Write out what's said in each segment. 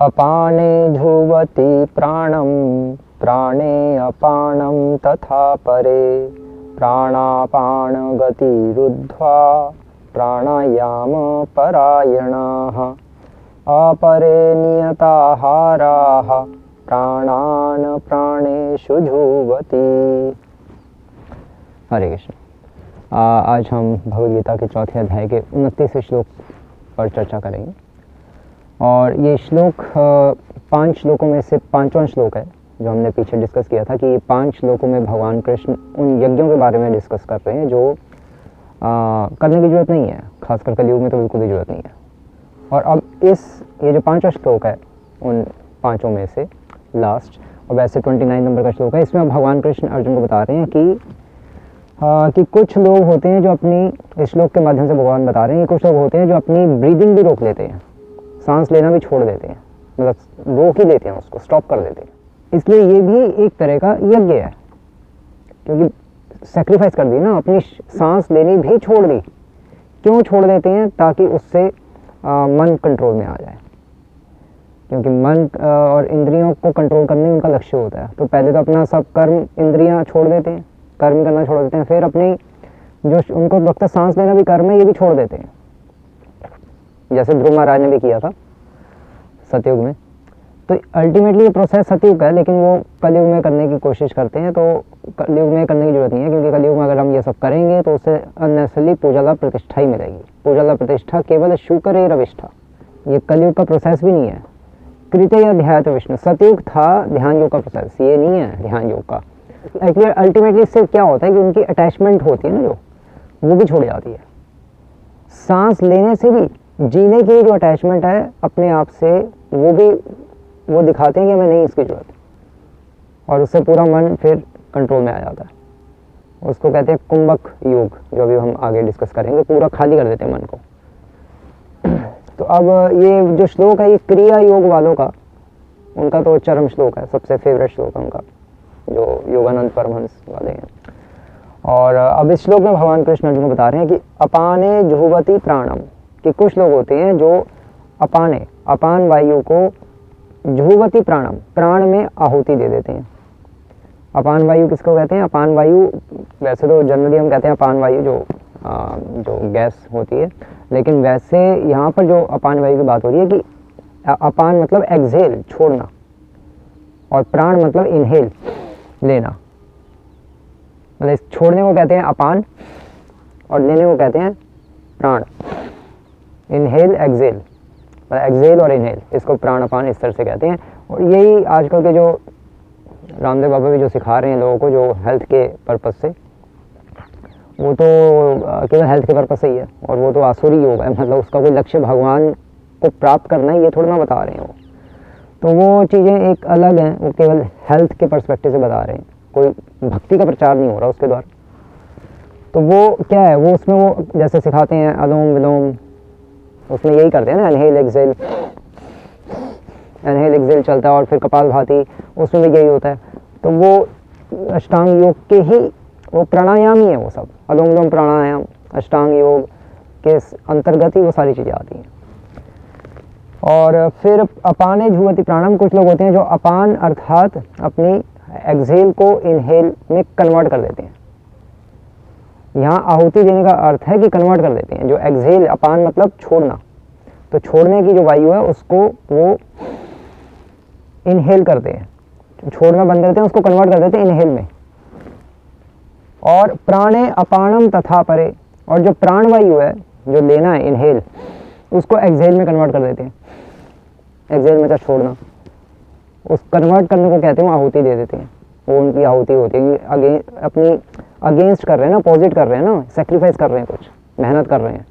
अपाने जुह्वति प्राणं प्राणे अपानं तथा परे प्राणापानगतिरुद्ध्वा प्राणायाम परायणाः अपरे नियताहाराः प्राणान् प्राणेषु जुह्वति। हरे कृष्ण। आज हम भगवद गीता के चौथे अध्याय के 29वें श्लोक पर चर्चा करेंगे और ये श्लोक 5 श्लोकों में से 5वां श्लोक है जो हमने पीछे डिस्कस किया था कि 5 श्लोकों में भगवान कृष्ण उन यज्ञों के बारे में डिस्कस कर रहे हैं जो करने की ज़रूरत नहीं है, खासकर कलयुग में तो बिल्कुल भी ज़रूरत नहीं है। और अब ये जो 5वां श्लोक है उन 5 में से लास्ट और वैसे 29 नंबर का श्लोक है, इसमें भगवान कृष्ण अर्जुन को बता रहे हैं कि कुछ लोग होते हैं जो अपनी, इस श्लोक के माध्यम से भगवान बता रहे हैं कि कुछ लोग होते हैं जो अपनी ब्रीदिंग भी रोक लेते हैं, सांस लेना भी छोड़ देते हैं, मतलब रोक ही देते हैं, उसको स्टॉप कर देते हैं। इसलिए ये भी एक तरह का यज्ञ है, क्योंकि सेक्रीफाइस कर दी ना, अपनी सांस लेनी भी छोड़ दी। क्यों छोड़ देते हैं? ताकि उससे मन कंट्रोल में आ जाए, क्योंकि मन और इंद्रियों को कंट्रोल करने उनका लक्ष्य होता है। तो पहले तो अपना सब कर्म इंद्रियां छोड़ देते हैं, कर्म करना छोड़ देते हैं, फिर अपनी जो उनको लगता है सांस लेना भी कर्म है, ये भी छोड़ देते हैं, जैसे ध्रुव महाराज ने भी किया था सतयुग में। तो अल्टीमेटली ये प्रोसेस सतयुग का है, लेकिन वो कलयुग में करने की कोशिश करते हैं। तो कलयुग में करने की जरूरत नहीं है, क्योंकि कलयुग में अगर हम ये सब करेंगे तो उससे अननेसेसरली पूजा लाभ प्रतिष्ठा ही मिलेगी। पूजा लाभ प्रतिष्ठा केवल शुक्र रविष्ठा, ये कलयुग का प्रोसेस भी नहीं है। कृत्य या ध्यात विष्णु, सतयुग था ध्यान योग का प्रोसेस, ये नहीं है ध्यान योग का। एक्चुअली अल्टीमेटली इससे क्या होता है कि उनकी अटैचमेंट होती है ना, जो वो भी छोड़ जाती है। सांस लेने से भी जीने की जो अटैचमेंट है अपने आप से, वो दिखाते हैं कि हमें नहीं इसकी जरूरत, और उससे पूरा मन फिर कंट्रोल में आ जाता है। उसको कहते हैं कुंभक योग, जो अभी हम आगे डिस्कस करेंगे। पूरा खाली कर देते हैं मन को। तो अब ये जो श्लोक है ये क्रिया योग वालों का, उनका तो चरम श्लोक है, सबसे फेवरेट श्लोक है उनका, जो योगानंद परमहंस वाले हैं। और अब इस श्लोक में भगवान कृष्ण अर्जुन को बता रहे हैं कि अपाने जुह्वति प्राणम, कि कुछ लोग होते हैं जो अपान वायु को जुह्वति प्राणम, प्राण में आहुति दे देते हैं। अपान वायु किसको कहते हैं? अपान वायु वैसे तो जनरली हम कहते हैं अपान वायु जो गैस होती है, लेकिन वैसे यहाँ पर जो अपान वायु की बात हो रही है कि अपान मतलब एक्सहेल, छोड़ना, और प्राण मतलब इनहेल, लेना। मतलब छोड़ने को कहते हैं अपान और लेने को कहते हैं प्राण। इनहेल एक्सहेल, एक्सहेल और इनहेल, इसको प्राण अपान इस तरह से कहते हैं। और यही आजकल के जो रामदेव बाबा भी जो सिखा रहे हैं लोगों को, जो हेल्थ के पर्पस से, वो तो केवल हेल्थ के पर्पस से ही है, और वो तो आसुरी योग है, मतलब उसका कोई लक्ष्य भगवान को प्राप्त करना है, ये थोड़ा ना बता रहे हैं वो। तो वो चीज़ें एक अलग हैं, वो केवल हेल्थ के पर्सपेक्टिव से बता रहे हैं, कोई भक्ति का प्रचार नहीं हो रहा उसके द्वारा। तो वो क्या है, वो उसमें वो जैसे सिखाते हैं अनुलोम विलोम, उसमें यही करते हैं ना, इनहेल एक्सहेल चलता है, और फिर कपालभाति, उसमें भी यही होता है। तो वो अष्टांग योग के ही वो प्राणायाम ही है, वो सब अनुलोम विलोम प्राणायाम अष्टांग योग के अंतर्गत ही वो सारी चीज़ें आती हैं। और फिर अपाने जुह्वति प्राणम, कुछ लोग होते हैं जो अपान अर्थात अपनी एक्सहेल को इनहेल में कन्वर्ट कर देते हैं। यहाँ आहुति देने का अर्थ है कि कन्वर्ट कर देते हैं। जो एक्सहेल, अपान मतलब छोड़ना, तो छोड़ने की जो वायु है उसको वो इनहेल करते हैं, छोड़ना बंद करते हैं, उसको कन्वर्ट कर देते हैं इनहेल में। और प्राणे अपानम तथा परे, और जो प्राण वायु है जो लेना है इनहेल, उसको एक्सहेल में कन्वर्ट कर देते हैं। एक्सहेल में का छोड़ना, उस कन्वर्ट करने को कहते हैं आहुति दे देते हैं। वो उनकी आहुति होती है कि अपनी अगेंस्ट कर रहे हैं ना, अपोजिट कर रहे हैं ना, सेक्रीफाइस कर रहे हैं, कुछ मेहनत कर रहे हैं,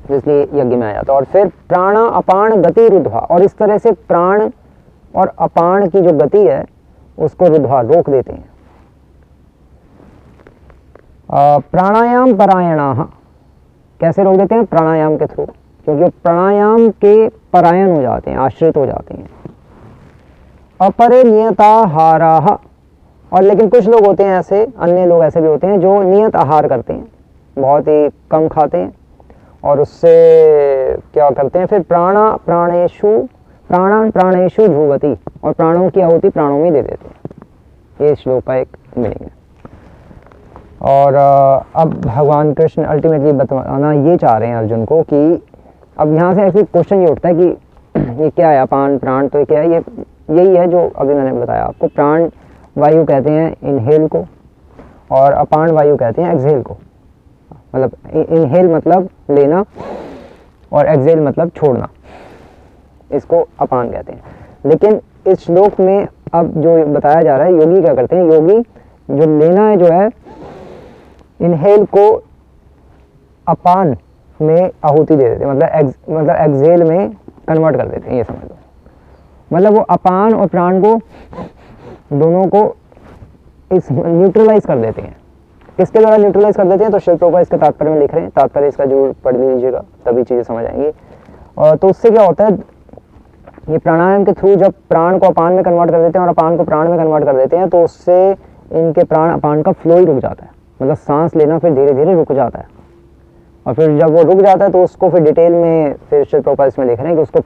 इसलिए यज्ञ में आ जाता है। और फिर प्राणा अपान गति रुद्ध्वा, और इस तरह से प्राण और अपान की जो गति है उसको रुद्ध्वा, रोक देते हैं। प्राणायाम परायणाः, कैसे रोक देते हैं? प्राणायाम के थ्रू, क्योंकि प्राणायाम के परायण हो जाते हैं, आश्रित हो जाते हैं। अपरे नियताहाराः, और लेकिन कुछ लोग होते हैं ऐसे, अन्य लोग ऐसे भी होते हैं जो नियत आहार करते हैं, बहुत ही कम खाते हैं, और उससे क्या करते हैं फिर प्राणेषु प्राणान प्राणेषु जुह्वति, और प्राणों की आहुति प्राणों में दे देते हैं। ये श्लोक का एक मीनिंग है। और अब भगवान कृष्ण अल्टीमेटली बताना ये चाह रहे हैं अर्जुन को कि अब यहाँ से ऐसे क्वेश्चन ये उठता है कि ये क्या है अपान प्राण, तो ये क्या है, ये यही है जो अभी मैंने बताया आपको। प्राण वायु कहते हैं इनहेल को, और अपान वायु कहते हैं एक्सहेल को। मतलब इनहेल मतलब लेना और एक्सहेल मतलब छोड़ना, इसको अपान कहते हैं। लेकिन इस श्लोक में अब जो बताया जा रहा है, योगी क्या करते हैं, योगी जो लेना है जो है इनहेल को अपान में आहुति दे देते हैं, मतलब एक्सहेल में कन्वर्ट कर देते हैं, ये समझ लो। मतलब वो अपान और प्राण को दोनों को इस न्यूट्रलाइज कर देते हैं। किसके द्वारा न्यूट्रलाइज कर देते हैं, तो शिल प्रभुपाद इसके तात्पर्य में लिख रहे हैं। तात्पर्य इसका जरूर पढ़ लीजिएगा, तभी चीज़ें समझ आएंगी। और तो उससे क्या होता है, ये प्राणायाम के थ्रू जब प्राण को अपान में कन्वर्ट कर देते हैं और अपान को प्राण में कन्वर्ट कर देते हैं, तो उससे इनके प्राण अपान का फ्लो ही रुक जाता है। मतलब सांस लेना फिर धीरे धीरे रुक जाता है, और फिर जब वो रुक जाता है तो उसको फिर डिटेल में फिर शिल प्रभुपाद इसमें लिख रहे हैं कि उसको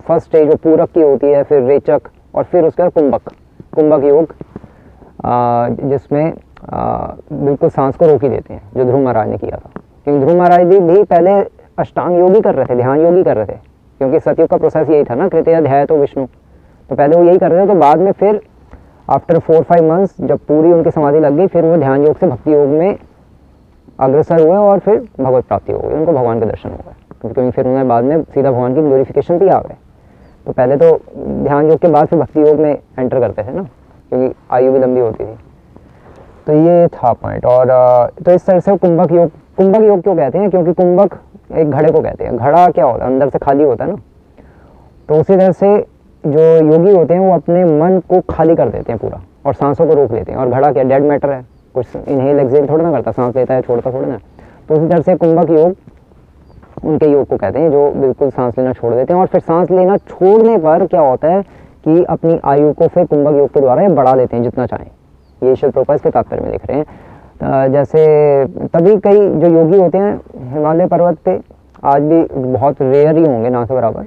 फर्स्ट स्टेज वो पूरक की होती है, फिर रेचक, और फिर उसके बाद कुंभक योग, जिसमें बिल्कुल सांस को रोक ही देते हैं, जो ध्रुव महाराज ने किया था। क्योंकि ध्रुव महाराज भी पहले अष्टांग योगी कर रहे थे, ध्यान योगी कर रहे थे, क्योंकि सतयुग का प्रोसेस यही था ना, कृतया ध्याय तो विष्णु। तो पहले वो यही कर रहे थे, तो बाद में फिर आफ्टर 4-5 मंथ्स जब पूरी उनकी समाधि लग गई, फिर वो ध्यान योग से भक्ति योग में अग्रसर हुए और फिर भगवत प्राप्ति हो गई, उनको भगवान के दर्शन हो गए। क्योंकि फिर उन्होंने बाद में सीधा भगवान की ग्लोरिफिकेशन भी आ गए। तो पहले तो ध्यान योग के बाद फिर भक्ति योग में एंटर करते थे ना, क्योंकि आयु भी लंबी होती थी। तो ये था पॉइंट। और तो इस तरह से कुंभक योग क्यों कहते हैं, क्योंकि कुंभक एक घड़े को कहते हैं। घड़ा क्या होता है, अंदर से खाली होता है ना। तो उसी तरह से जो योगी होते हैं वो अपने मन को खाली कर देते हैं पूरा, और सांसों को रोक लेते हैं। और घड़ा क्या, डेड मैटर है, कुछ इनहेल एक्सहेल थोड़ा ना करता, सांस लेता है छोड़ता थोड़ा ना। तो उसी तरह से कुंभक योग उनके योग को कहते हैं जो बिल्कुल सांस लेना छोड़ देते हैं। और फिर सांस लेना छोड़ने पर क्या होता है कि अपनी आयु को फिर कुंभक योग के द्वारा बढ़ा देते हैं जितना चाहें। ये शिल प्रभुपाद के तात्पर्य में लिख रहे हैं। जैसे तभी कई जो योगी होते हैं हिमालय पर्वत पे आज भी बहुत रेयर ही होंगे, ना के बराबर,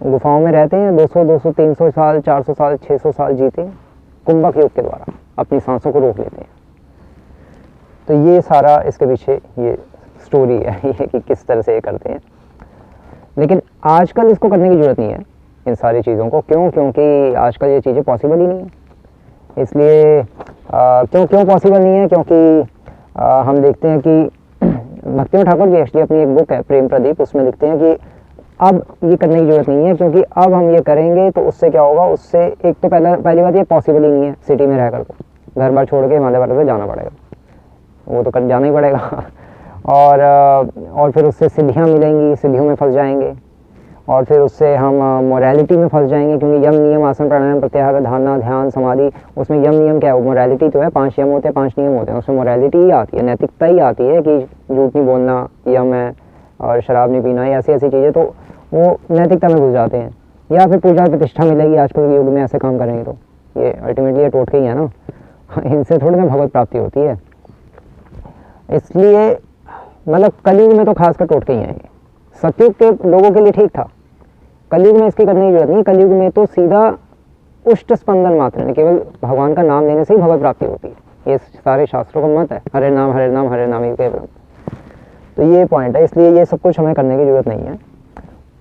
गुफाओं में रहते हैं, 200, 300 साल, 400 साल, 600 साल जीते हैं कुंभक योग के द्वारा, अपनी सांसों को रोक लेते हैं। तो ये सारा इसके पीछे ये स्टोरी है ये कि किस तरह से ये करते हैं। लेकिन आजकल इसको करने की ज़रूरत नहीं है, इन सारी चीज़ों को। क्योंकि आजकल ये चीज़ें पॉसिबल ही नहीं है। इसलिए क्यों पॉसिबल नहीं है, क्योंकि हम देखते हैं कि भक्तिनाथ ठाकुर की एक्चुअली अपनी एक बुक है प्रेम प्रदीप, उसमें लिखते हैं कि अब ये करने की ज़रूरत नहीं है, क्योंकि अब हम ये करेंगे तो उससे क्या होगा, उससे एक तो पहली बात ये पॉसिबल ही नहीं है सिटी में रह कर को घर बार छोड़ के हिमालय पर्वत पे जाना पड़ेगा, वो तो जाना ही पड़ेगा। और फिर उससे सिद्धियाँ मिलेंगी, सिद्धियों में फंस जाएंगे, और फिर उससे हम मोरालिटी में फंस जाएंगे। क्योंकि यम नियम आसन प्राणायाम प्रत्याहार धारणा ध्यान समाधि, उसमें यम नियम क्या है, मोरालिटी तो है, 5 यम होते हैं, 5 नियम होते हैं, उसमें मोरालिटी ही आती है, नैतिकता ही आती है कि झूठ नहीं बोलना यम है, और शराब नहीं पीना, ऐसी चीज़ें, तो वो नैतिकता में घुस जाते हैं। या फिर पूजा प्रतिष्ठा मिलेगी आजकल के युग में ऐसे काम करेंगे, तो ये अल्टीमेटली ये टोटके ही है ना, इनसे थोड़ी ना भगवत प्राप्ति होती है। इसलिए मतलब कलयुग में तो खासकर टोटके ही आएंगे। सतयुग के लोगों के लिए ठीक था, कलयुग में इसकी करने की जरूरत नहीं। कलयुग में तो सीधा उष्ट स्पंदन मात्र नहीं, केवल भगवान का नाम लेने से ही भगवत प्राप्ति होती है। ये सारे शास्त्रों का मत है, हरे नाम हरे नाम हरे नाम ही केवल। तो ये पॉइंट है, इसलिए ये सब कुछ हमें करने की जरूरत नहीं है।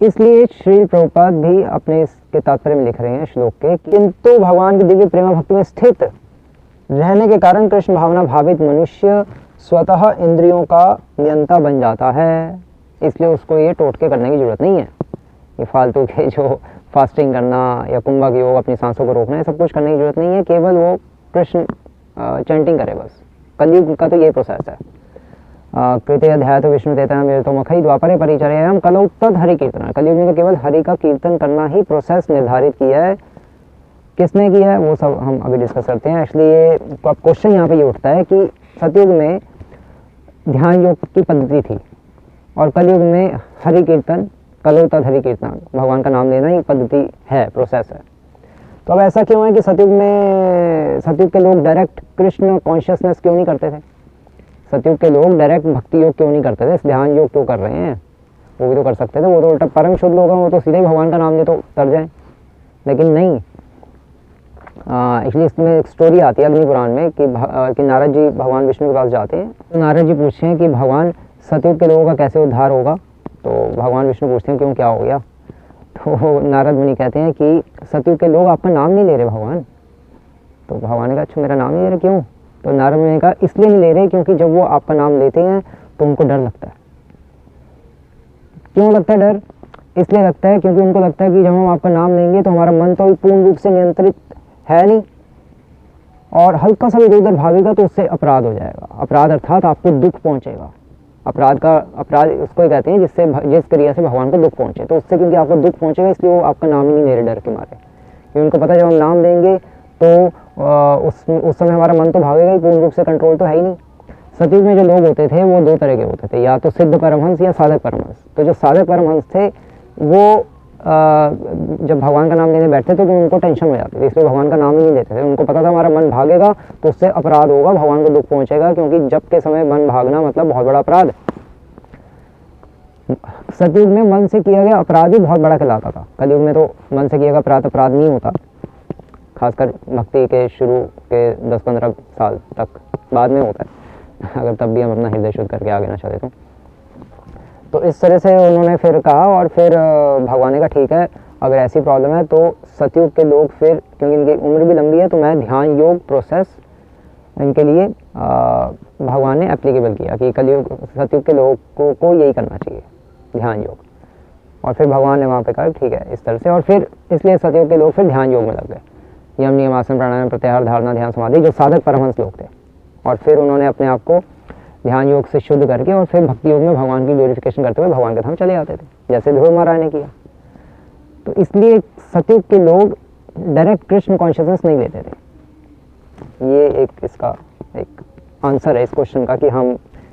इसलिए श्री प्रभुपाद भी अपने इसके तात्पर्य में लिख रहे हैं श्लोक के, किंतु भगवान की दिव्य प्रेम भक्ति में स्थित रहने के कारण कृष्ण भावना भावित मनुष्य स्वतः इंद्रियों का नियंता बन जाता है। इसलिए उसको ये टोटके करने की जरूरत नहीं है, ये फालतू के जो फास्टिंग करना या कुंभक योग अपनी सांसों को रोकना, ये सब कुछ करने की जरूरत नहीं है। केवल वो कृष्ण चैंटिंग करे बस। कलयुग का तो ये प्रोसेस है। कृतय अध्याय तो विष्णु तेता मेरे तो मखई द्वापरे परिचर्या हम कलौ तद हरि कीर्तन। कलयुग में तो केवल हरि का कीर्तन करना ही प्रोसेस निर्धारित किया है। किसने किया है वो सब हम अभी डिस्कस करते हैं। एक्चुअली ये क्वेश्चन यहाँ पे ये उठता है कि सतयुग में ध्यान योग की पद्धति थी और कलयुग में हरि कीर्तन, कलौ तद हरि कीर्तन, भगवान का नाम लेना ही पद्धति है, प्रोसेस है। तो अब ऐसा क्यों है कि सतयुग के लोग डायरेक्ट कृष्ण कॉन्शियसनेस क्यों नहीं करते थे? सतयुग के लोग डायरेक्ट भक्ति योग क्यों नहीं करते थे? ध्यान योग क्यों कर रहे हैं? वो भी तो कर सकते थे, वो तो उल्टा परम शुद्ध लोग हैं, वो तो सीधे ही भगवान का नाम ले तो तर जाए, लेकिन नहीं। एक्चुअली इसमें एक स्टोरी आती है अग्नि पुराण में कि नारद जी भगवान विष्णु के पास जाते हैं, तो नारद जी पूछते हैं कि भगवान सतयुग के लोगों का कैसे उद्धार होगा। तो भगवान विष्णु पूछते हैं क्यों, क्या हो गया। तो नारद मुनि कहते हैं कि सतयुग के लोग आपका नाम नहीं ले रहे भगवान। तो भगवान ने कहा अच्छा मेरा नाम नहीं ले रहे, क्यों। तो नारद मुनि ने कहा इसलिए नहीं ले रहे क्योंकि जब वो आपका नाम लेते हैं तो उनको डर लगता है। क्यों लगता है डर, इसलिए लगता है क्योंकि उनको लगता है कि जब हम आपका नाम लेंगे तो हमारा मन तो पूर्ण रूप से नियंत्रित है नहीं, और हल्का सा भी इधर उधर भागेगा तो उससे अपराध हो जाएगा। अपराध अर्थात आपको दुख पहुंचेगा। अपराध उसको ही कहते हैं जिस क्रिया से भगवान को दुख पहुंचे। तो उससे क्योंकि आपको दुख पहुंचेगा इसलिए वो आपका नाम ही नहीं ले रहे डर के मारे, क्योंकि उनको पता है जब हम नाम लेंगे तो उस समय हमारा मन तो भागेगा ही, पूर्ण रूप से कंट्रोल तो है ही नहीं। सतयुग में जो लोग होते थे वो दो तरह के होते थे, या तो सिद्ध परमहंस या साधक परमहंस। तो जो साधक परमहंस थे वो जब भगवान का नाम लेने बैठते थे तो उनको टेंशन हो जाती थी, इसलिए भगवान का नाम ही नहीं लेते थे। उनको पता था हमारा मन भागेगा तो उससे अपराध होगा, भगवान को दुख पहुंचेगा, क्योंकि जब के समय मन भागना मतलब बहुत बड़ा अपराध। सतयुग में मन से किया गया अपराध ही बहुत बड़ा कहलाता था। कलयुग में तो मन से किया गया अपराध नहीं होता, खासकर भक्ति के शुरू के 10-15 साल तक, बाद में होता है अगर तब भी हम अपना हृदय शुद्ध करके आगे ना चले तो इस तरह से उन्होंने फिर कहा। और फिर भगवान ने कहा ठीक है, अगर ऐसी प्रॉब्लम है तो सतयुग के लोग फिर, क्योंकि इनकी उम्र भी लंबी है, तो मैं ध्यान योग प्रोसेस इनके लिए भगवान ने एप्लीकेबल किया कि सतयुग के लोगों को यही करना चाहिए, ध्यान योग। और फिर भगवान ने वहाँ पे कहा ठीक है इस तरह से, और फिर इसलिए सतयुग के लोग फिर ध्यान योग में लग गए, यम नियम आसन प्राणायाम प्रत्याहार धारणा ध्यान समाधि, जो साधक परमहंस लोग थे। और फिर उन्होंने अपने आप को ध्यान योग से शुद्ध करके और फिर भक्ति योग में भगवान की ग्लोरिफिकेशन करते हुए भगवान के धाम चले जाते थे, जैसे ध्रुव महाराज ने किया। तो इसलिए सतयुग के लोग डायरेक्ट कृष्ण कॉन्शियसनेस नहीं लेते थे। ये एक इसका एक आंसर है इस क्वेश्चन का कि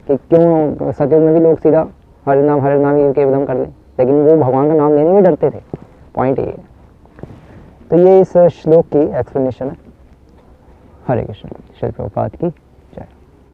क्यों सतयुग में भी लोग सीधा हरे नाम ही केवलम कर लें, लेकिन वो भगवान का नाम लेने में डरते थे। पॉइंट ये है। तो ये इस श्लोक की एक्सप्लेनेशन है। हरे कृष्ण। श्री प्रभुपाद की